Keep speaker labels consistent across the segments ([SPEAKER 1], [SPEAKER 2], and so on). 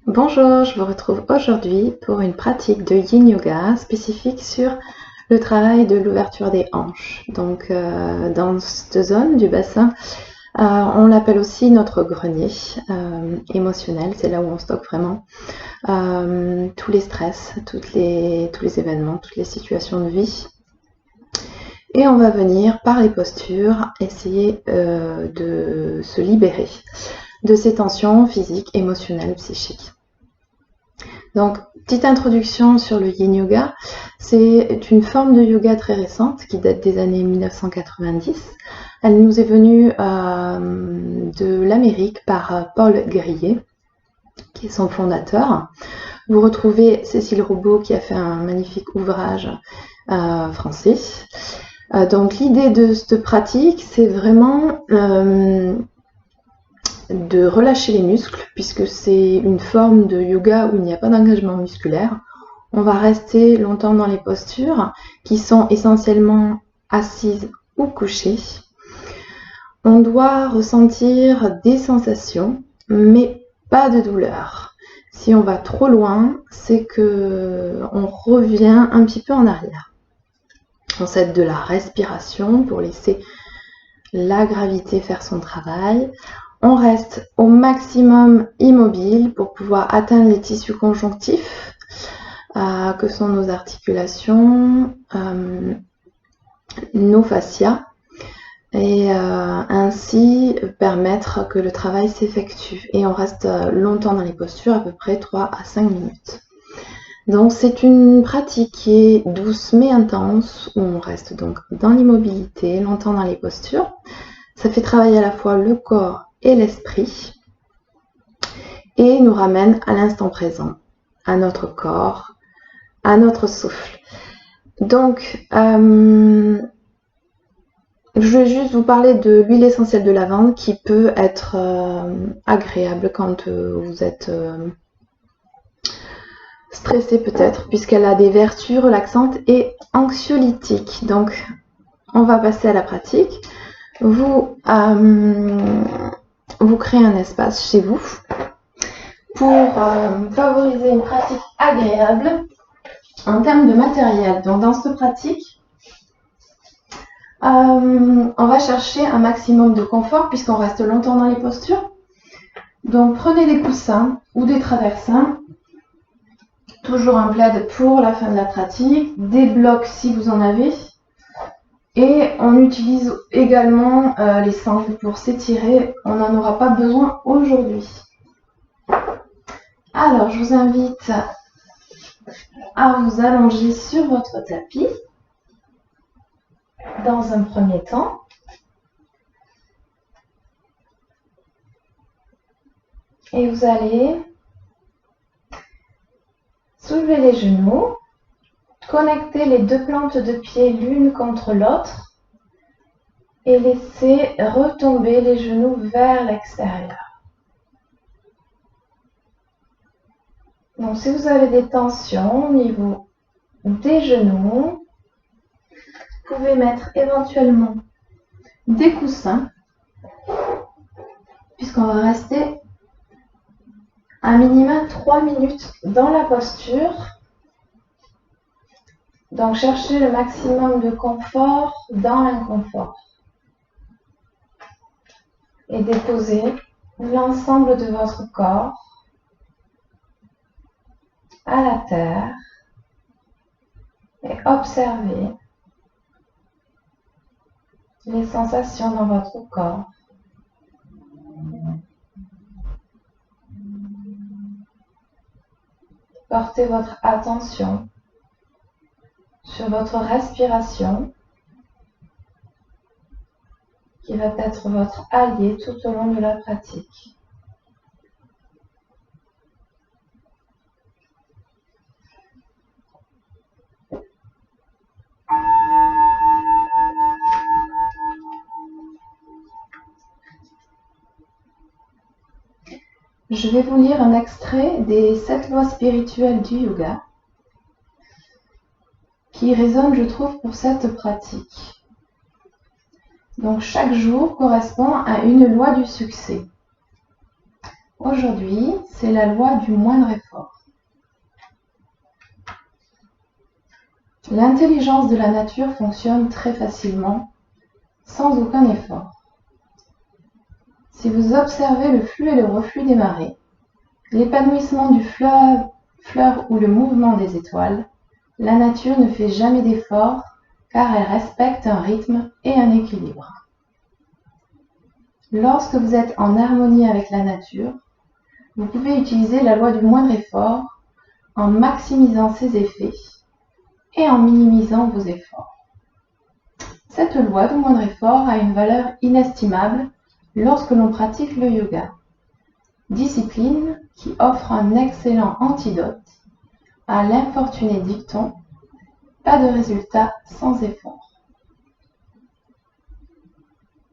[SPEAKER 1] Bonjour, je vous retrouve aujourd'hui pour une pratique de Yin Yoga spécifique sur le travail de l'ouverture des hanches. Donc dans cette zone du bassin, on l'appelle aussi notre grenier émotionnel, c'est là où on stocke vraiment tous les stress, tous les événements, toutes les situations de vie. Et on va venir par les postures essayer de se libérer de ces tensions physiques, émotionnelles, psychiques. Donc, petite introduction sur le Yin Yoga. C'est une forme de yoga très récente qui date des années 1990. Elle nous est venue de l'Amérique par Paul Grillet, qui est son fondateur. Vous retrouvez Cécile Roubaud qui a fait un magnifique ouvrage français. Donc, l'idée de cette pratique, c'est vraiment de relâcher les muscles, puisque c'est une forme de yoga où il n'y a pas d'engagement musculaire. On va rester longtemps dans les postures qui sont essentiellement assises ou couchées. On doit ressentir des sensations, mais pas de douleur. Si on va trop loin, c'est qu'on revient un petit peu en arrière. On s'aide de la respiration pour laisser la gravité faire son travail. On reste au maximum immobile pour pouvoir atteindre les tissus conjonctifs, que sont nos articulations, nos fascias, et ainsi permettre que le travail s'effectue. Et on reste longtemps dans les postures, à peu près 3 à 5 minutes. Donc c'est une pratique qui est douce mais intense, où on reste donc dans l'immobilité, longtemps dans les postures. Ça fait travailler à la fois le corps et l'esprit et nous ramène à l'instant présent, à notre corps, à notre souffle. Donc, je vais juste vous parler de l'huile essentielle de lavande qui peut être agréable quand vous êtes stressé peut-être, puisqu'elle a des vertus relaxantes et anxiolytiques. Donc, on va passer à la pratique. Vous créez un espace chez vous pour favoriser une pratique agréable en termes de matériel. Donc dans cette pratique, on va chercher un maximum de confort puisqu'on reste longtemps dans les postures. Donc prenez des coussins ou des traversins, toujours un plaid pour la fin de la pratique, des blocs si vous en avez. Et on utilise également les sangles pour s'étirer. On n'en aura pas besoin aujourd'hui. Alors, je vous invite à vous allonger sur votre tapis dans un premier temps. Et vous allez soulever les genoux, connecter les deux plantes de pied l'une contre l'autre et laisser retomber les genoux vers l'extérieur. Donc, si vous avez des tensions au niveau des genoux, vous pouvez mettre éventuellement des coussins, puisqu'on va rester un minimum 3 minutes dans la posture. Donc, cherchez le maximum de confort dans l'inconfort. Et déposez l'ensemble de votre corps à la terre et observez les sensations dans votre corps. Portez votre attention sur votre respiration qui va être votre allié tout au long de la pratique. Je vais vous lire un extrait des 7 lois spirituelles du yoga qui résonne, je trouve, pour cette pratique. Donc, chaque jour correspond à une loi du succès. Aujourd'hui, c'est la loi du moindre effort. L'intelligence de la nature fonctionne très facilement, sans aucun effort. Si vous observez le flux et le reflux des marées, l'épanouissement du fleuve ou le mouvement des étoiles, la nature ne fait jamais d'effort car elle respecte un rythme et un équilibre. Lorsque vous êtes en harmonie avec la nature, vous pouvez utiliser la loi du moindre effort en maximisant ses effets et en minimisant vos efforts. Cette loi du moindre effort a une valeur inestimable lorsque l'on pratique le yoga, discipline qui offre un excellent antidote à l'infortuné dicton « pas de résultat sans effort ».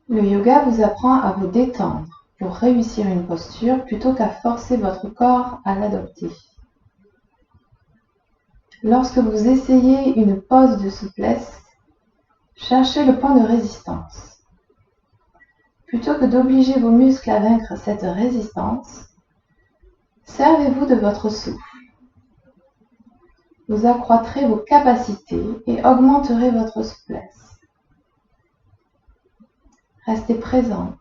[SPEAKER 1] Le yoga vous apprend à vous détendre pour réussir une posture plutôt qu'à forcer votre corps à l'adopter. Lorsque vous essayez une pose de souplesse, cherchez le point de résistance. Plutôt que d'obliger vos muscles à vaincre cette résistance, servez-vous de votre souffle. Vous accroîtrez vos capacités et augmenterez votre souplesse. Restez présent,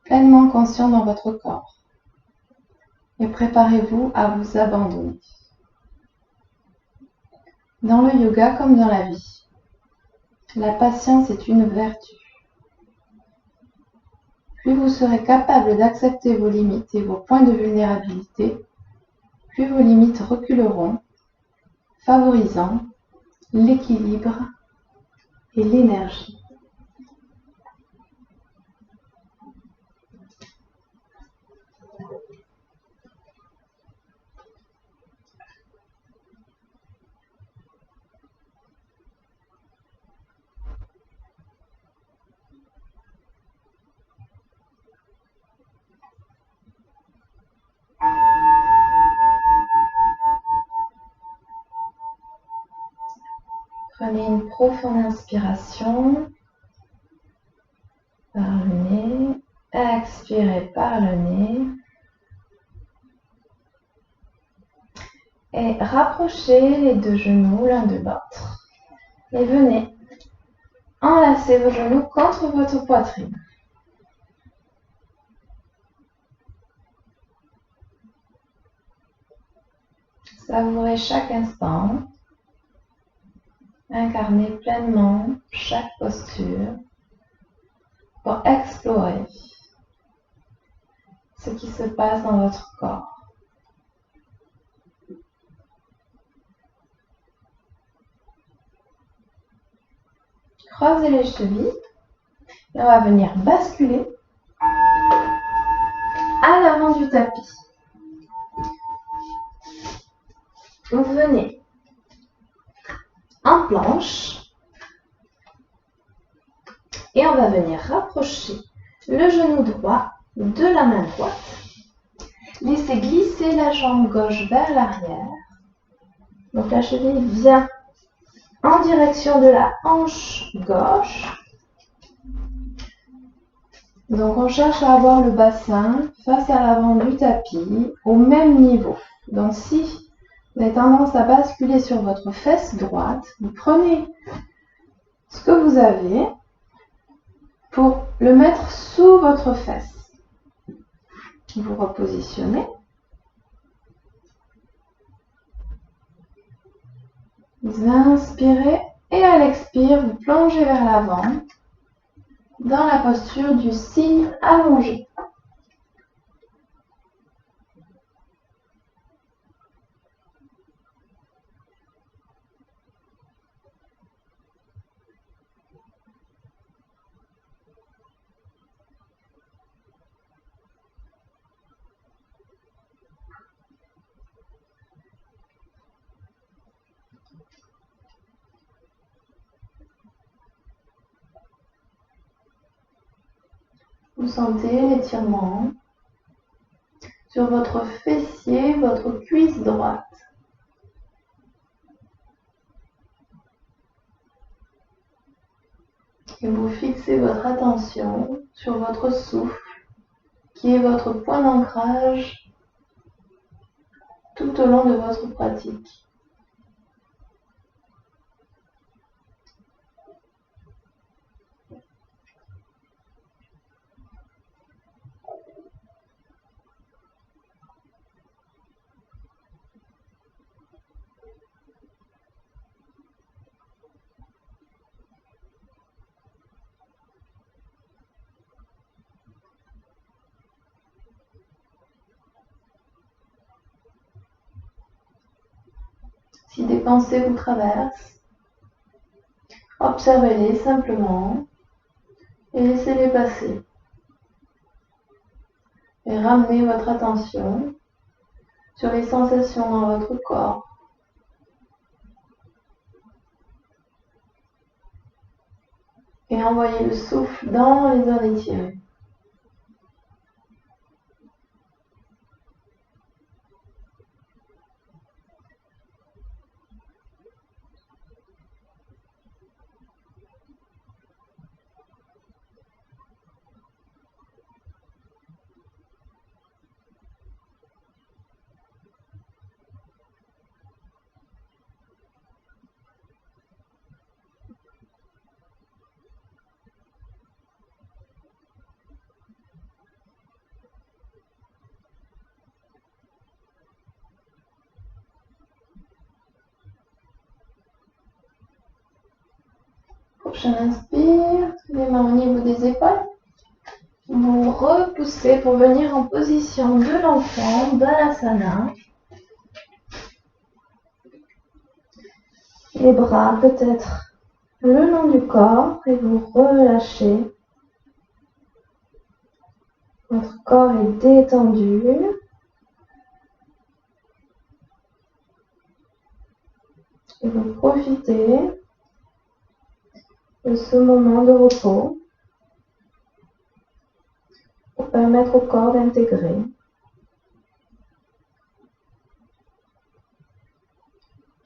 [SPEAKER 1] pleinement conscient dans votre corps et préparez-vous à vous abandonner. Dans le yoga comme dans la vie, la patience est une vertu. Plus vous serez capable d'accepter vos limites et vos points de vulnérabilité, plus vos limites reculeront, favorisant l'équilibre et l'énergie. Prenez une profonde inspiration par le nez, expirez par le nez et rapprochez les deux genoux l'un de l'autre et venez enlacer vos genoux contre votre poitrine. Savourez chaque instant. Incarnez pleinement chaque posture pour explorer ce qui se passe dans votre corps. Croisez les chevilles et on va venir basculer à l'avant du tapis. Vous venez en planche et on va venir rapprocher le genou droit de la main droite. Laissez glisser la jambe gauche vers l'arrière. Donc la cheville vient en direction de la hanche gauche. Donc on cherche à avoir le bassin face à l'avant du tapis au même niveau. Donc si vous avez tendance à basculer sur votre fesse droite, vous prenez ce que vous avez pour le mettre sous votre fesse. Vous repositionnez. Vous inspirez et à l'expire, vous plongez vers l'avant dans la posture du cygne allongé. Vous sentez l'étirement sur votre fessier, votre cuisse droite. Et vous fixez votre attention sur votre souffle qui est votre point d'ancrage tout au long de votre pratique. Si des pensées vous traversent, observez-les simplement et laissez-les passer. Et ramenez votre attention sur les sensations dans votre corps. Et envoyez le souffle dans les zones étirées. Prochaine inspire, les mains au niveau des épaules. Vous repoussez pour venir en position de l'enfant, Balasana. Les bras peut-être le long du corps et vous relâchez. Votre corps est détendu. Et vous profitez de ce moment de repos pour permettre au corps d'intégrer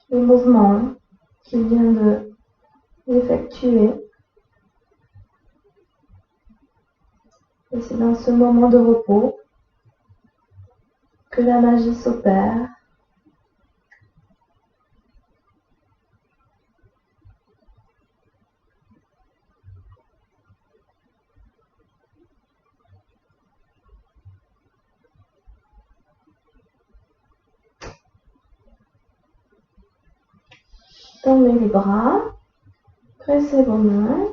[SPEAKER 1] les mouvements qu'il vient d'effectuer. Et c'est dans ce moment de repos que la magie s'opère. Tendez les bras, pressez vos mains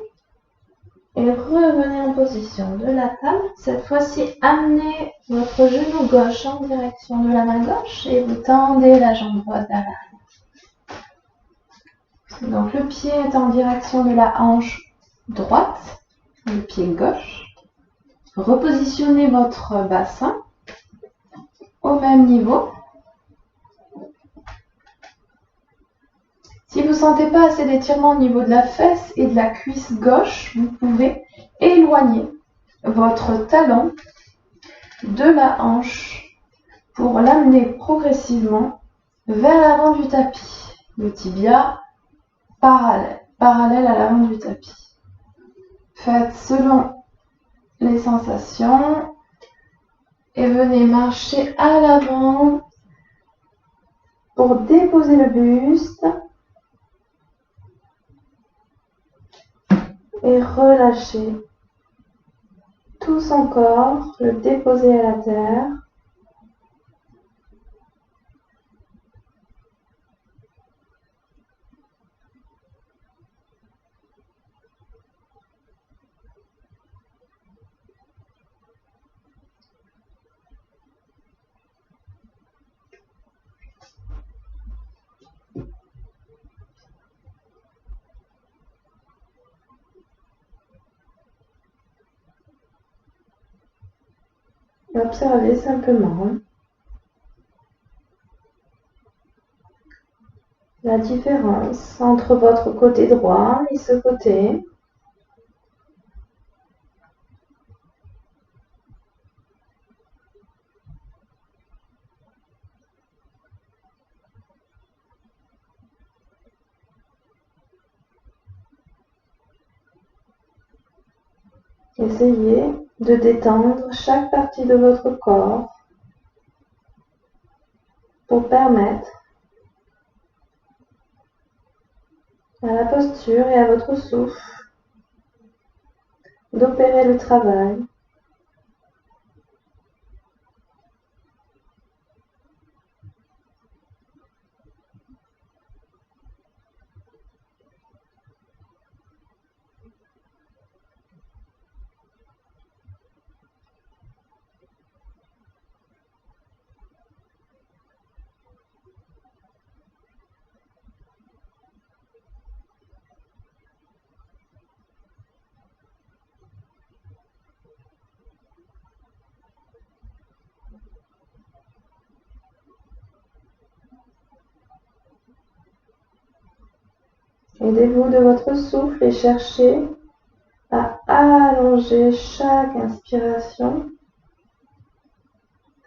[SPEAKER 1] et revenez en position de la table. Cette fois-ci, amenez votre genou gauche en direction de la main gauche et vous tendez la jambe droite vers l'arrière. Donc le pied est en direction de la hanche droite, le pied gauche. Repositionnez votre bassin au même niveau. Si vous ne sentez pas assez d'étirement au niveau de la fesse et de la cuisse gauche, vous pouvez éloigner votre talon de la hanche pour l'amener progressivement vers l'avant du tapis. Le tibia parallèle à l'avant du tapis. Faites selon les sensations et venez marcher à l'avant pour déposer le buste. Et relâcher tout son corps, le déposer à la terre. Et observez simplement la différence entre votre côté droit et ce côté. Essayez de détendre chaque partie de votre corps pour permettre à la posture et à votre souffle d'opérer le travail. Aidez-vous de votre souffle et cherchez à allonger chaque inspiration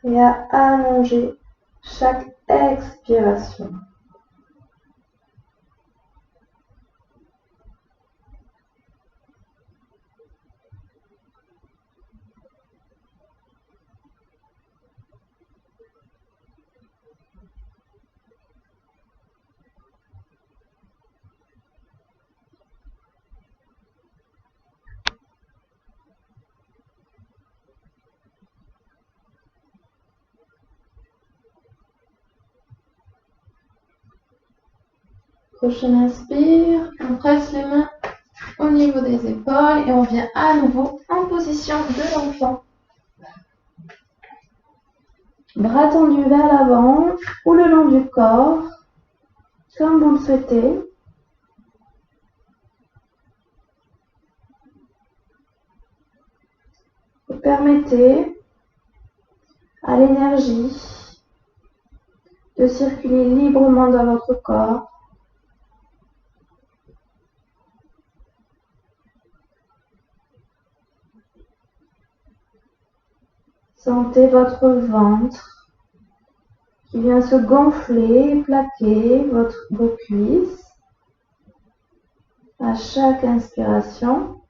[SPEAKER 1] et à allonger chaque expiration. Prochaine inspire, on presse les mains au niveau des épaules et on vient à nouveau en position de l'enfant. Bras tendus vers l'avant ou le long du corps, comme vous le souhaitez. Vous permettez à l'énergie de circuler librement dans votre corps. Sentez votre ventre qui vient se gonfler et plaquer vos cuisses à chaque inspiration.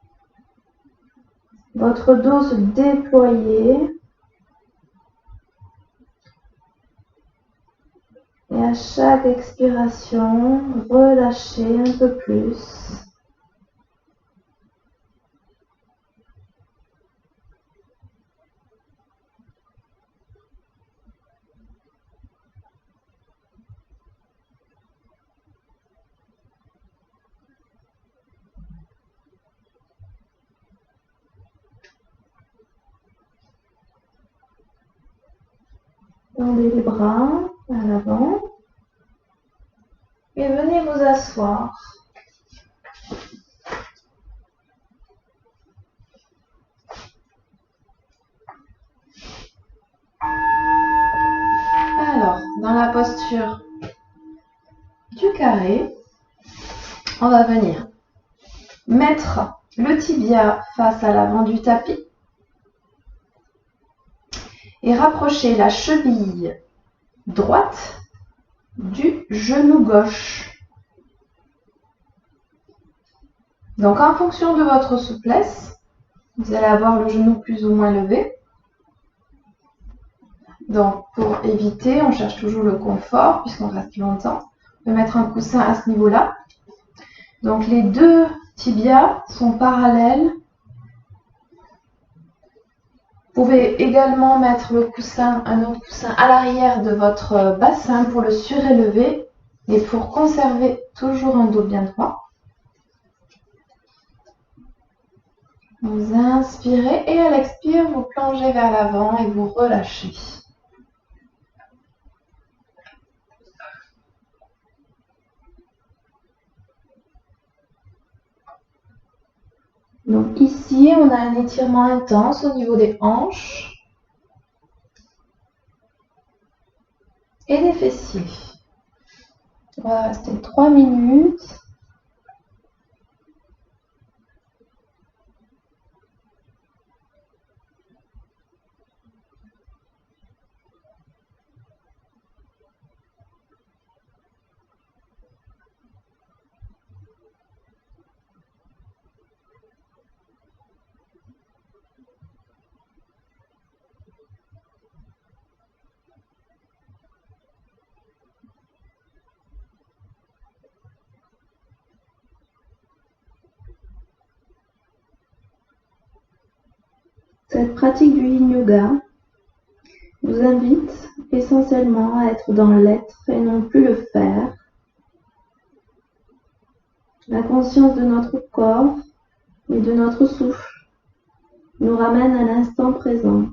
[SPEAKER 1] Votre dos se déployer et à chaque expiration, relâchez un peu plus. Tendez les bras à l'avant et venez vous asseoir. Alors, dans la posture du carré, on va venir mettre le tibia face à l'avant du tapis et rapprocher la cheville droite du genou gauche. Donc en fonction de votre souplesse, vous allez avoir le genou plus ou moins levé. Donc pour éviter, on cherche toujours le confort puisqu'on reste longtemps. On peut mettre un coussin à ce niveau-là. Donc les deux tibias sont parallèles. Vous pouvez également mettre le coussin, un autre coussin à l'arrière de votre bassin pour le surélever et pour conserver toujours un dos bien droit. Vous inspirez et à l'expire, vous plongez vers l'avant et vous relâchez. Donc ici, on a un étirement intense au niveau des hanches et des fessiers. On va rester 3 minutes. Cette pratique du Yin Yoga nous invite essentiellement à être dans l'être et non plus le faire. La conscience de notre corps et de notre souffle nous ramène à l'instant présent.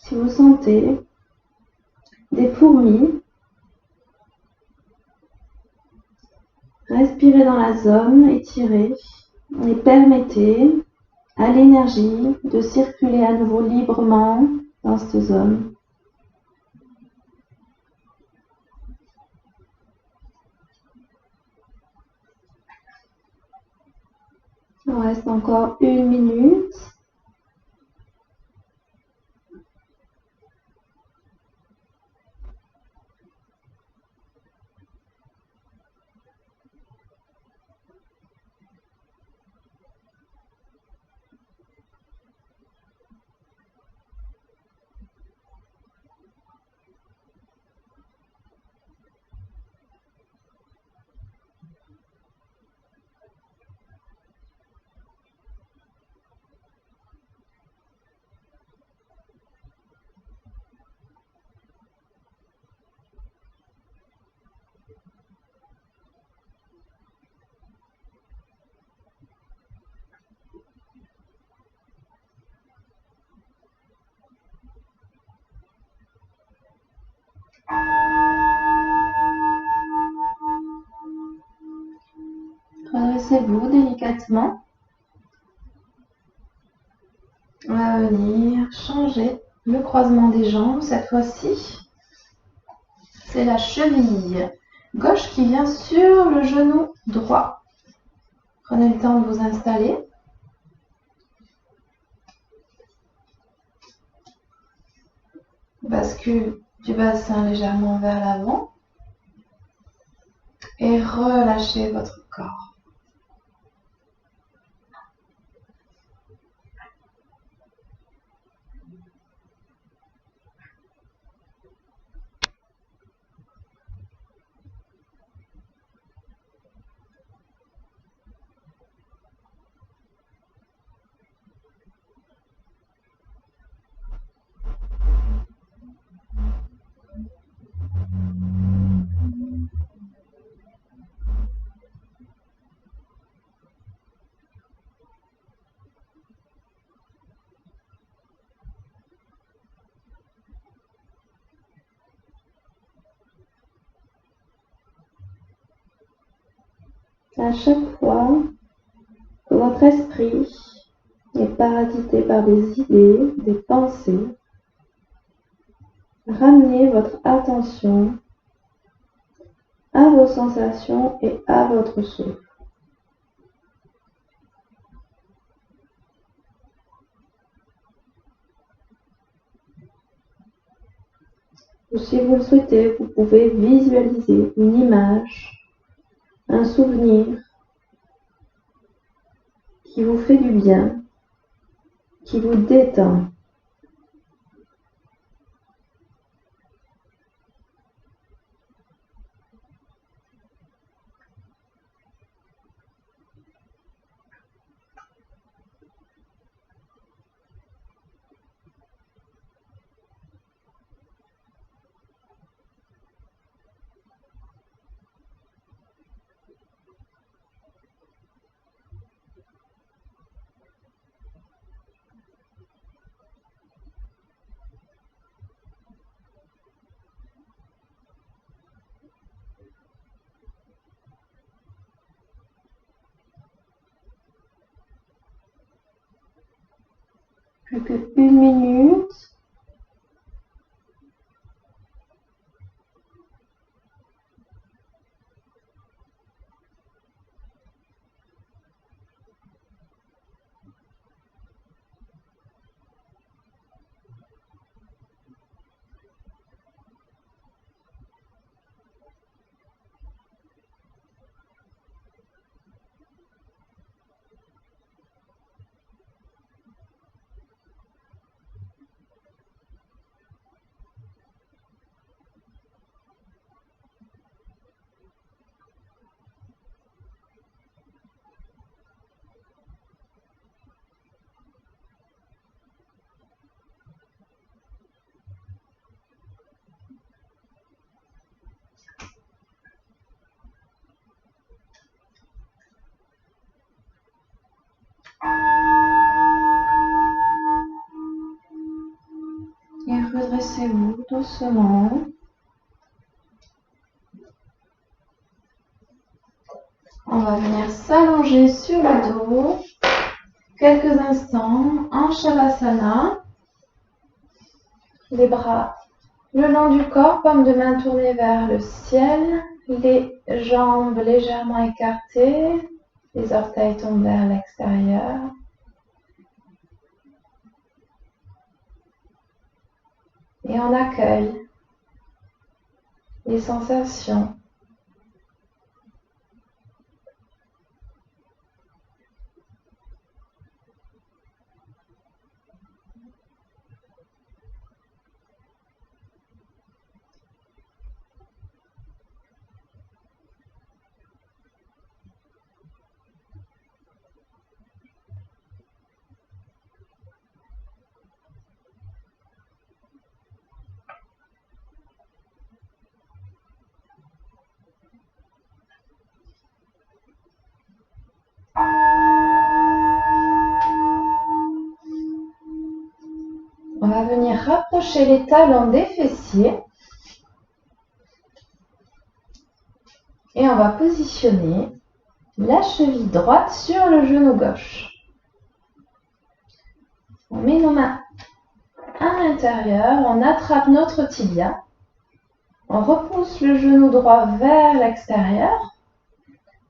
[SPEAKER 1] Si vous sentez des fourmis, respirez dans la zone, étirez et permettez à l'énergie de circuler à nouveau librement dans cette zone. Il reste encore 1 minute. Redressez-vous délicatement. On va venir changer le croisement des jambes. Cette fois-ci, c'est la cheville gauche qui vient sur le genou droit. Prenez le temps de vous installer. Bascule du bassin légèrement vers l'avant et relâchez votre corps. À chaque fois que votre esprit est parasité par des idées, des pensées, ramenez votre attention à vos sensations et à votre souffle. Ou si vous le souhaitez, vous pouvez visualiser une image, un souvenir qui vous fait du bien, qui vous détend. Plus qu'1 minute. redressez-vous doucement. On va venir s'allonger sur le dos quelques instants en Shavasana. Les bras le long du corps, paume de main tournée vers le ciel, les jambes légèrement écartées, les orteils tombent vers l'extérieur. Et on accueille les sensations. On va venir rapprocher les talons des fessiers et on va positionner la cheville droite sur le genou gauche. On met nos mains à l'intérieur, on attrape notre tibia, on repousse le genou droit vers l'extérieur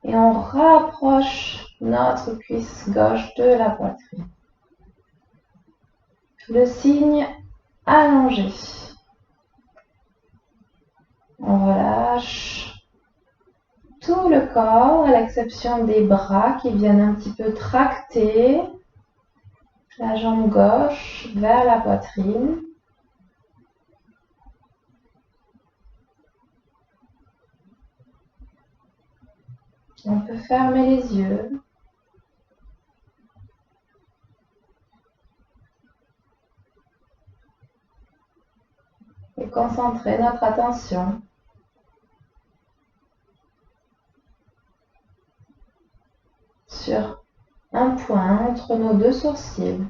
[SPEAKER 1] et on rapproche notre cuisse gauche de la poitrine. Le signe allongé. On relâche tout le corps à l'exception des bras qui viennent un petit peu tracter la jambe gauche vers la poitrine. On peut fermer les yeux. Et concentrer notre attention sur un point entre nos deux sourcils.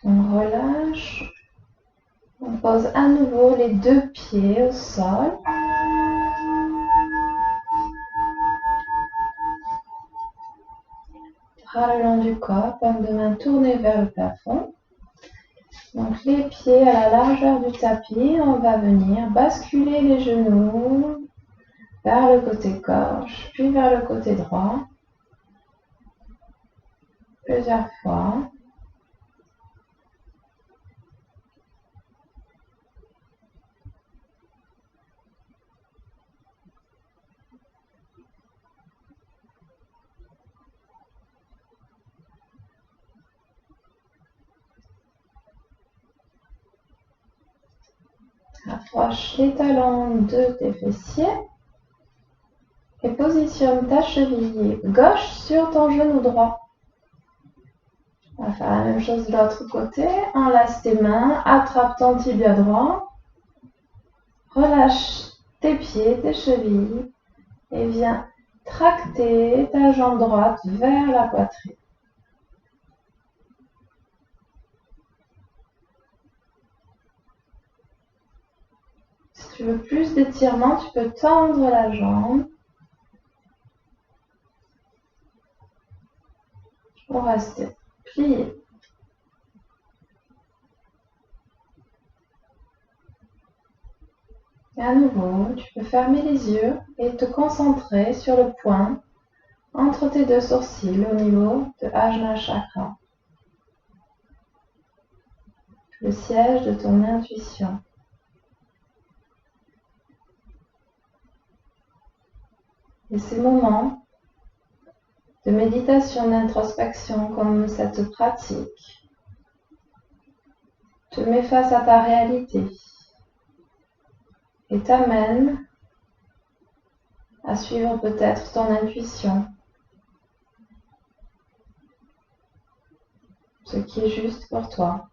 [SPEAKER 1] On relâche. On pose à nouveau les deux pieds au sol. Bras le long du corps, paume de main tournée vers le plafond. Donc les pieds à la largeur du tapis, on va venir basculer les genoux vers le côté gauche, puis vers le côté droit. Plusieurs fois. Approche les talons de tes fessiers et positionne ta cheville gauche sur ton genou droit. On va faire la même chose de l'autre côté. Enlace tes mains, attrape ton tibia droit, relâche tes pieds, tes chevilles et viens tracter ta jambe droite vers la poitrine. Si tu veux plus d'étirement, tu peux tendre la jambe ou rester plié. Et à nouveau, tu peux fermer les yeux et te concentrer sur le point entre tes deux sourcils au niveau de Ajna Chakra, le siège de ton intuition. Et ces moments de méditation, d'introspection comme cette pratique te met face à ta réalité et t'amène à suivre peut-être ton intuition, ce qui est juste pour toi.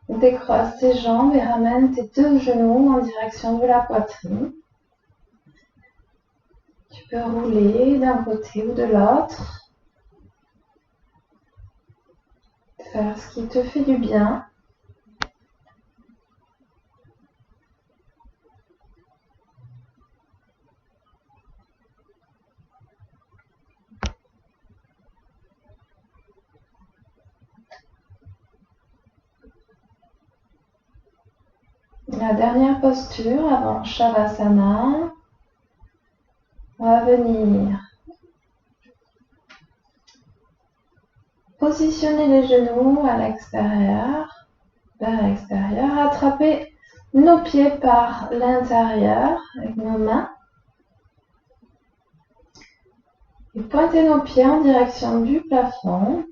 [SPEAKER 1] Décroise tes jambes et ramène tes deux genoux en direction de la poitrine. Tu peux rouler d'un côté ou de l'autre, faire ce qui te fait du bien. La dernière posture avant Shavasana, on va venir positionner les genoux à l'extérieur, vers l'extérieur, attraper nos pieds par l'intérieur avec nos mains et pointer nos pieds en direction du plafond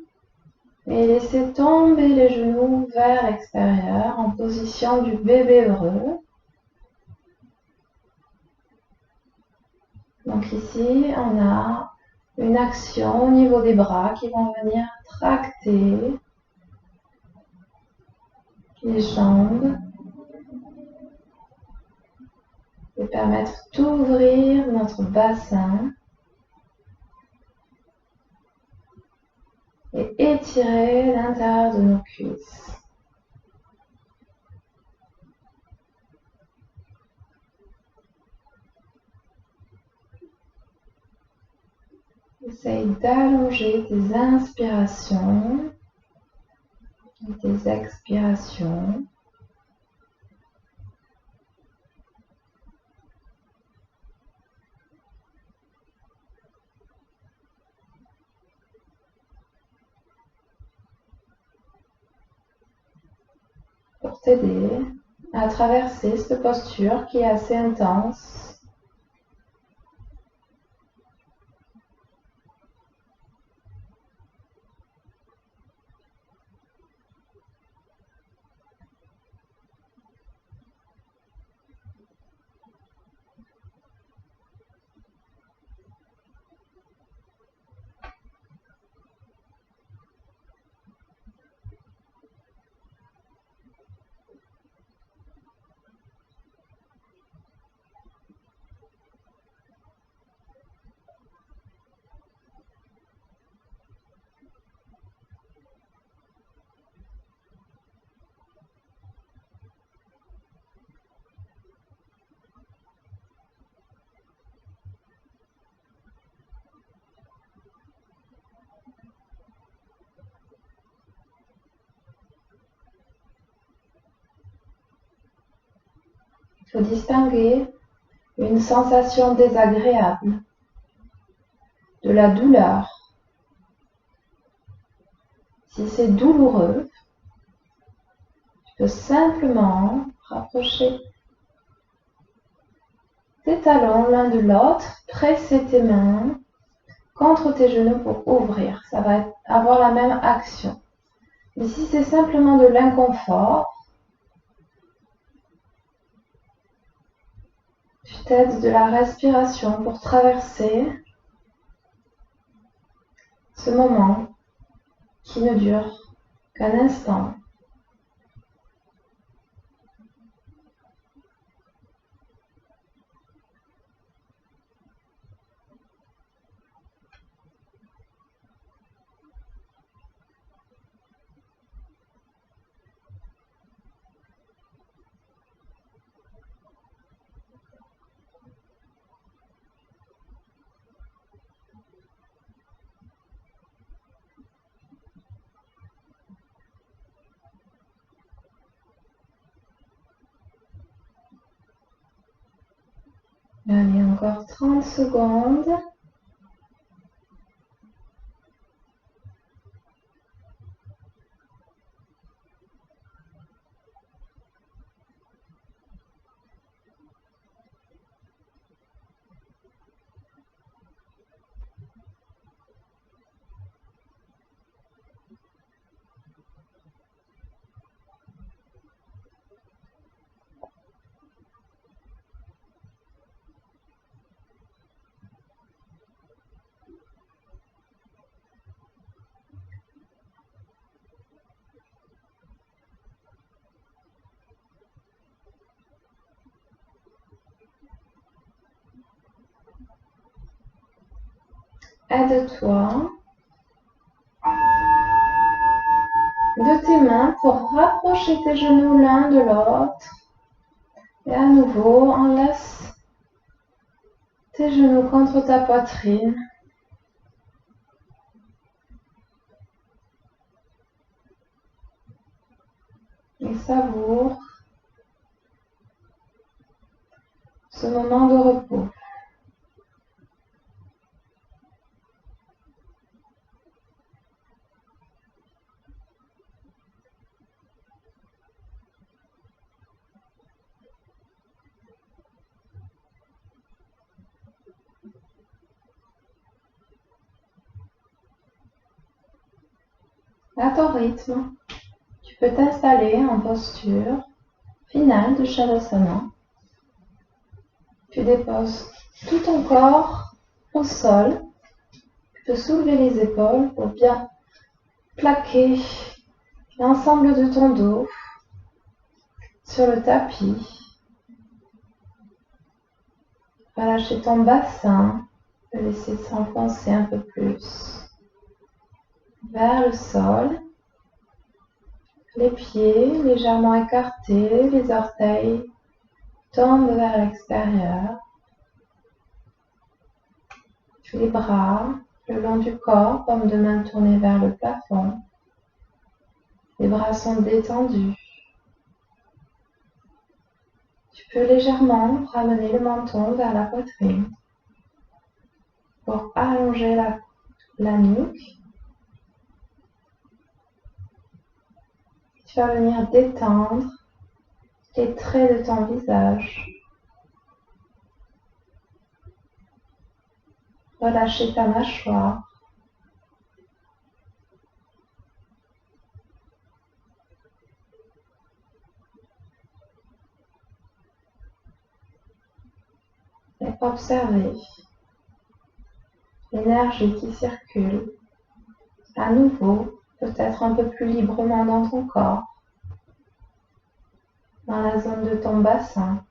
[SPEAKER 1] et laisser tomber les genoux vers l'extérieur en position du bébé heureux. Donc ici, on a une action au niveau des bras qui vont venir tracter les jambes et permettre d'ouvrir notre bassin et étirer l'intérieur de nos cuisses. Essaye d'allonger tes inspirations et tes expirations. Pour t'aider à traverser cette posture qui est assez intense. faut distinguer une sensation désagréable de la douleur. Si c'est douloureux, tu peux simplement rapprocher tes talons l'un de l'autre, presser tes mains contre tes genoux pour ouvrir. Ça va avoir la même action. Mais si c'est simplement de l'inconfort, tu t'aides de la respiration pour traverser ce moment qui ne dure qu'un instant. Allez, encore 30 secondes. Aide-toi de tes mains pour rapprocher tes genoux l'un de l'autre. Et à nouveau, enlace tes genoux contre ta poitrine. Et savoure ce moment de repos. À ton rythme, tu peux t'installer en posture finale de Shavasana. Tu déposes tout ton corps au sol. Tu peux soulever les épaules pour bien plaquer l'ensemble de ton dos sur le tapis. Relâcher ton bassin, le laisser s'enfoncer un peu plus vers le sol. Les pieds légèrement écartés, les orteils tombent vers l'extérieur. Les bras le long du corps, paumes de main tournées vers le plafond. Les bras sont détendus. Tu peux légèrement ramener le menton vers la poitrine pour allonger la nuque. Tu vas venir détendre les traits de ton visage. Relâcher ta mâchoire. Et observer l'énergie qui circule à nouveau, peut-être un peu plus librement dans ton corps, dans la zone de ton bassin.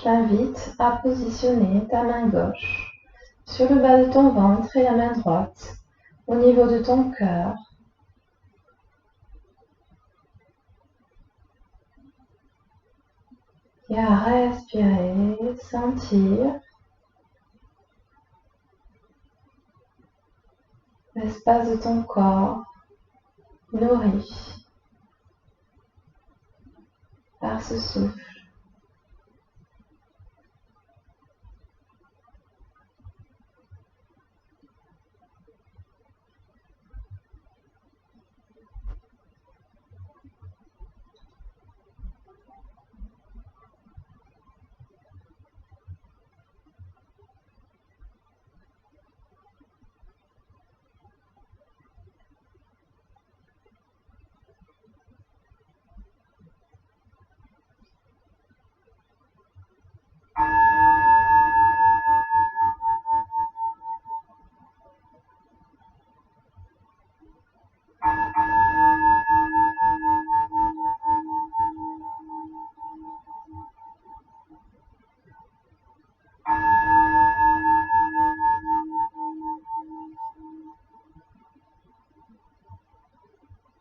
[SPEAKER 1] je t'invite à positionner ta main gauche sur le bas de ton ventre et la main droite au niveau de ton cœur. Et à respirer, sentir l'espace de ton corps nourri par ce souffle.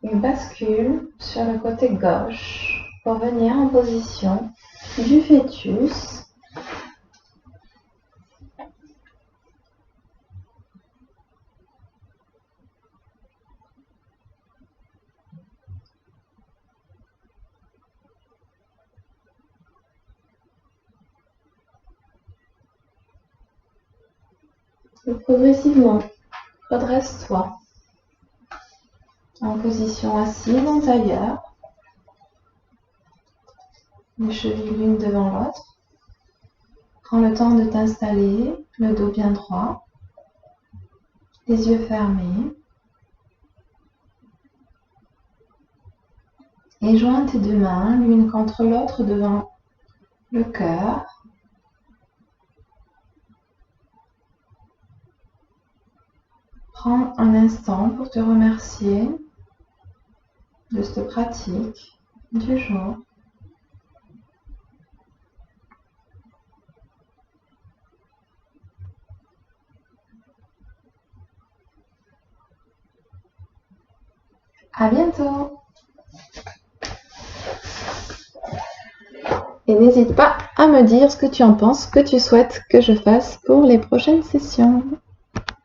[SPEAKER 1] Et bascule sur le côté gauche pour venir en position du fœtus. Et progressivement, redresse-toi en position assise en tailleur, les chevilles l'une devant l'autre. Prends le temps de t'installer, le dos bien droit, les yeux fermés. Et joins tes deux mains l'une contre l'autre devant le cœur. Prends un instant pour te remercier de cette pratique du jour. À bientôt! Et n'hésite pas à me dire ce que tu en penses, que tu souhaites que je fasse pour les prochaines sessions.